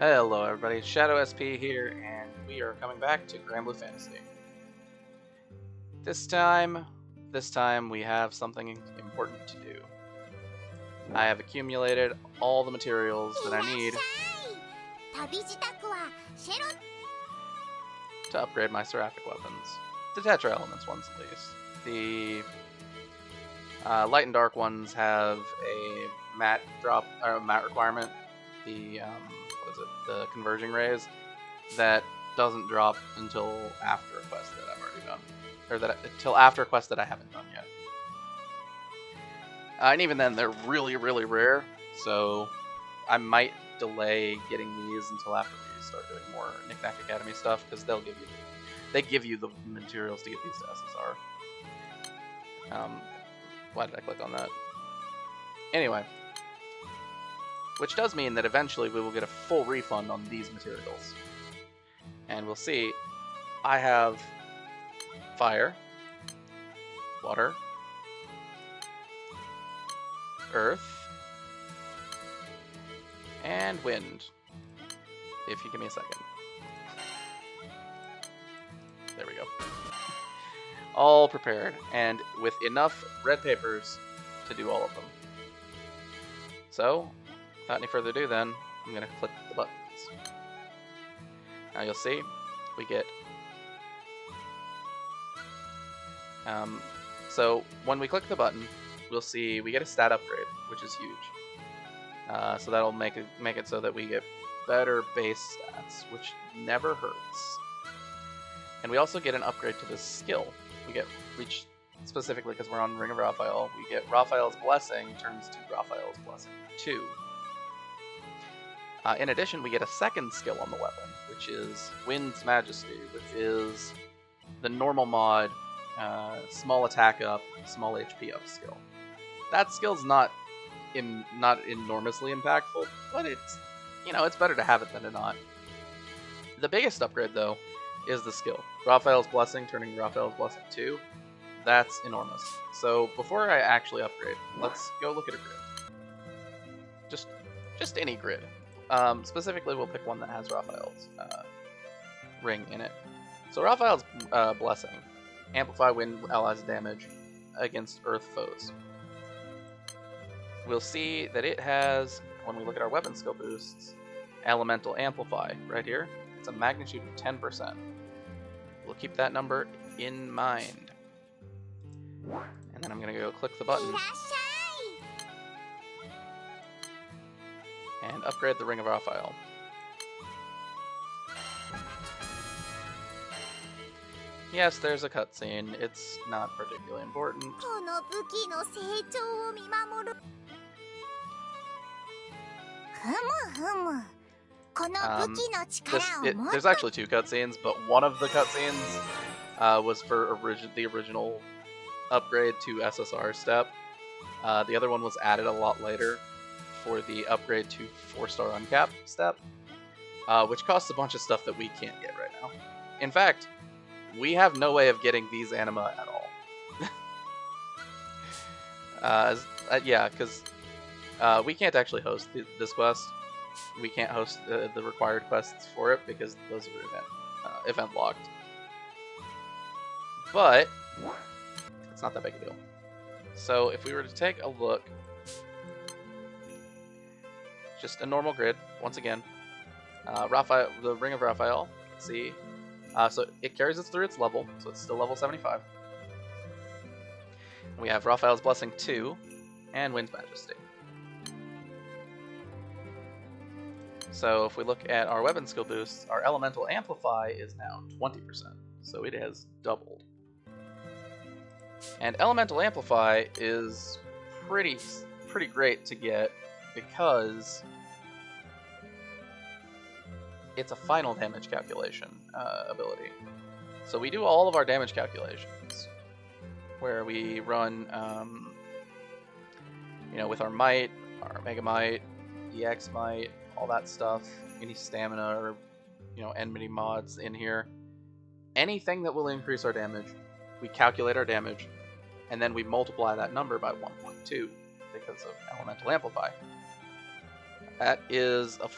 Hello everybody, Shadow SP here, and we are coming back to Granblue Fantasy. This time we have something important to do. I have accumulated all the materials that I need to upgrade my Seraphic weapons. The tetra elements ones at least. The light and dark ones have a matte drop or matte requirement. The the converging rays that doesn't drop until after a quest that I've already done, or until after a quest that I haven't done yet. And even then, they're really rare, so I might delay getting these until after we start doing more Knickknack Academy stuff, because they give you the materials to get these to SSR. Why did I click on that? Anyway. Which does mean that eventually we will get a full refund on these materials. And we'll see, I have fire, water, earth, and wind. If you give me a second. There we go. All prepared, and with enough red papers to do all of them. So, without any further ado then, I'm going to click the buttons. Now you'll see, we get... so when we click the button, we'll see we get a stat upgrade, which is huge. So that'll make it so that we get better base stats, which never hurts. And we also get an upgrade to this skill. We get reach, specifically because we're on Ring of Raphael, we get Raphael's Blessing turns to Raphael's Blessing 2. In addition, we get a second skill on the weapon, which is Wind's Majesty, which is the normal mod, small attack up, small HP up skill. That skill's not enormously impactful, but it's better to have it than to not. The biggest upgrade, though, is the skill. Raphael's Blessing turning Raphael's Blessing 2. That's enormous. So before I actually upgrade, let's go look at a grid. Just any grid. Specifically, we'll pick one that has Raphael's ring in it. So Raphael's Blessing. Amplify Wind allies damage against Earth foes. We'll see that it has, when we look at our weapon skill boosts, Elemental Amplify right here. It's a magnitude of 10%. We'll keep that number in mind. And then I'm going to go click the button and upgrade the Ring of Raphael. Yes, there's a cutscene. It's not particularly important. There's actually two cutscenes, but one of the cutscenes was for the original upgrade to SSR step. The other one was added a lot later for the upgrade to 4-star uncap step, which costs a bunch of stuff that we can't get right now. In fact, we have no way of getting these anima at all. Yeah, because we can't actually host this quest. We can't host the required quests for it because those are event locked. But it's not that big a deal. So if we were to take a look, just a normal grid once again. Raphael, the Ring of Raphael. Let's see. So it carries us through its level, so it's still level 75. We have Raphael's Blessing 2 and Wind's Majesty. So if we look at our weapon skill boosts, our Elemental Amplify is now 20%, so it has doubled. And Elemental Amplify is pretty great to get because it's a final damage calculation ability. So we do all of our damage calculations where we run, with our Might, our Mega Might, EX Might, all that stuff, any stamina or, enmity mods in here. Anything that will increase our damage, we calculate our damage, and then we multiply that number by 1.2 because of Elemental Amplify. That is a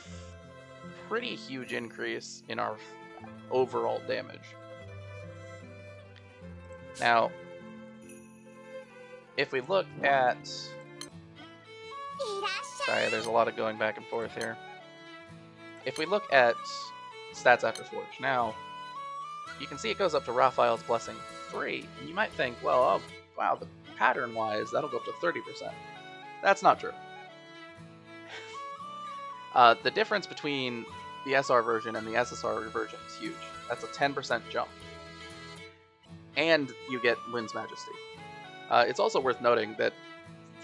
pretty huge increase in our overall damage. Now, if we look at... Sorry, there's a lot of going back and forth here. If we look at stats after Forge, now, you can see it goes up to Raphael's Blessing 3, and you might think, well, oh, wow, the pattern-wise, that'll go up to 30%. That's not true. The difference between the SR version and the SSR version is huge. That's a 10% jump. And you get Wind's Majesty. It's also worth noting that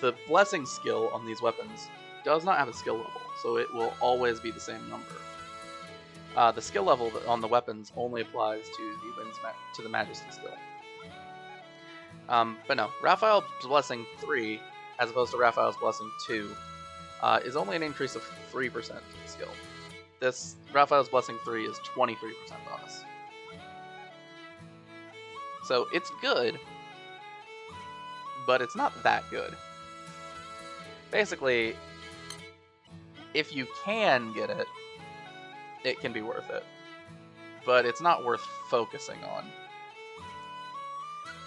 the Blessing skill on these weapons does not have a skill level, so it will always be the same number. The skill level on the weapons only applies to the Majesty skill. But no, Raphael's Blessing 3, as opposed to Raphael's Blessing 2, is only an increase of 3% skill. This Raphael's Blessing 3 is 23% bonus. So it's good, but it's not that good. Basically, if you can get it, it can be worth it. But it's not worth focusing on.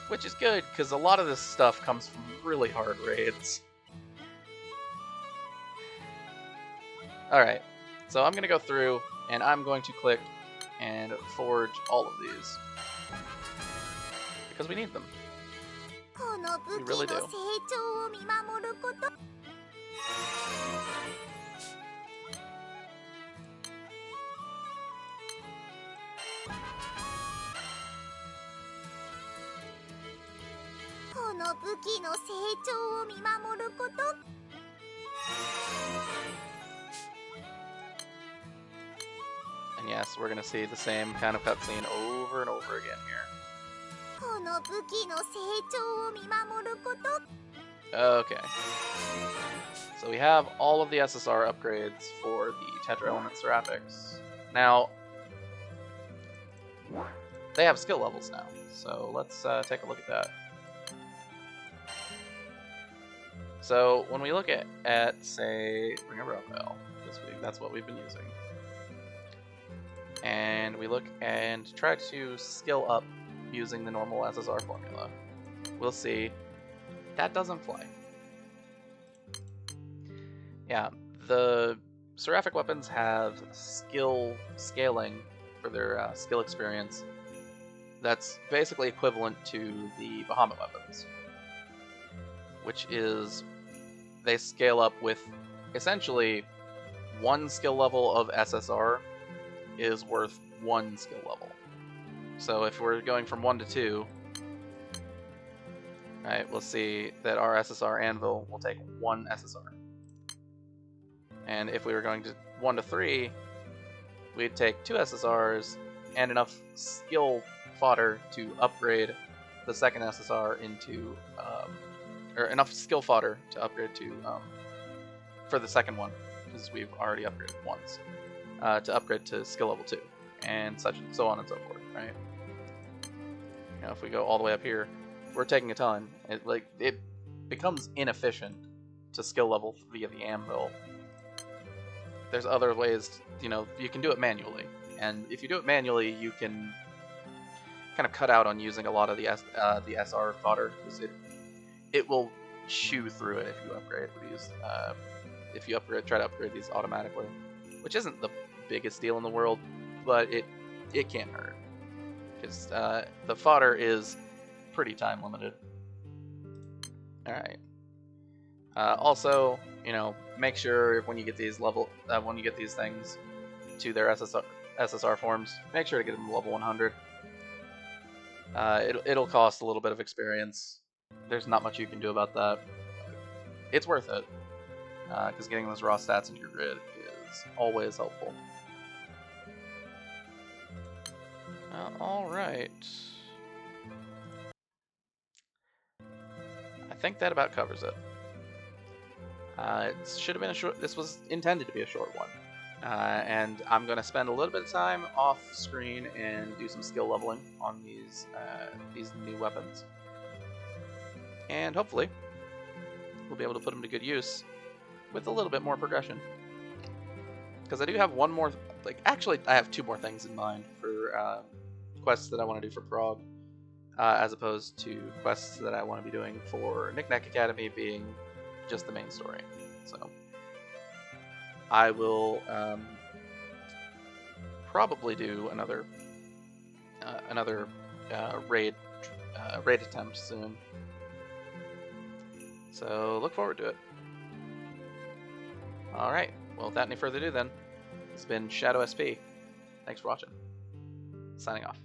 Which is good, because a lot of this stuff comes from really hard raids. Alright, so I'm going to go through, and I'm going to click and forge all of these. Because we need them. We really do. And yes, we're going to see the same kind of cutscene over and over again here. Okay. So we have all of the SSR upgrades for the Tetra Element Seraphics. Now, they have skill levels now, so let's take a look at that. So when we look at say, Ring of Raphael this week, that's what we've been using. And we look and try to skill up using the normal SSR formula. We'll see that doesn't fly. Yeah, the Seraphic weapons have skill scaling for their skill experience that's basically equivalent to the Bahamut weapons, which is they scale up with essentially one skill level of SSR is worth one skill level. So if we're going from 1 to 2, right, we'll see that our SSR anvil will take 1 SSR. And if we were going to 1 to 3, we'd take 2 SSRs and enough skill fodder to upgrade the second SSR into, or enough skill fodder to upgrade to, for the second one, because we've already upgraded once, to upgrade to skill level 2, and so on and so forth, right? You know, if we go all the way up here, we're taking a ton. It becomes inefficient to skill level via the anvil. There's other ways, you know, you can do it manually, and if you do it manually, you can kind of cut out on using a lot of the SR fodder, because it will chew through it if you upgrade these. If you try to upgrade these automatically, which isn't the biggest deal in the world, but it can hurt, because the fodder is pretty time limited. All right. Also, you know, make sure when you get these when you get these things to their SSR forms, make sure to get them to level 100. It'll cost a little bit of experience. There's not much you can do about that. It's worth it, because getting those raw stats into your grid is always helpful. Alright. I think that about covers it. It should have been a short. This was intended to be a short one. And I'm going to spend a little bit of time off screen and do some skill leveling on these new weapons. And hopefully, we'll be able to put them to good use with a little bit more progression. Because I do have one more, like, actually, I have two more things in mind for quests that I want to do for Prague, as opposed to quests that I want to be doing for Knickknack Academy being just the main story. So I will probably do another raid attempt soon. So look forward to it. All right. Well, without any further ado, then, it's been Shadow SP. Thanks for watching. Signing off.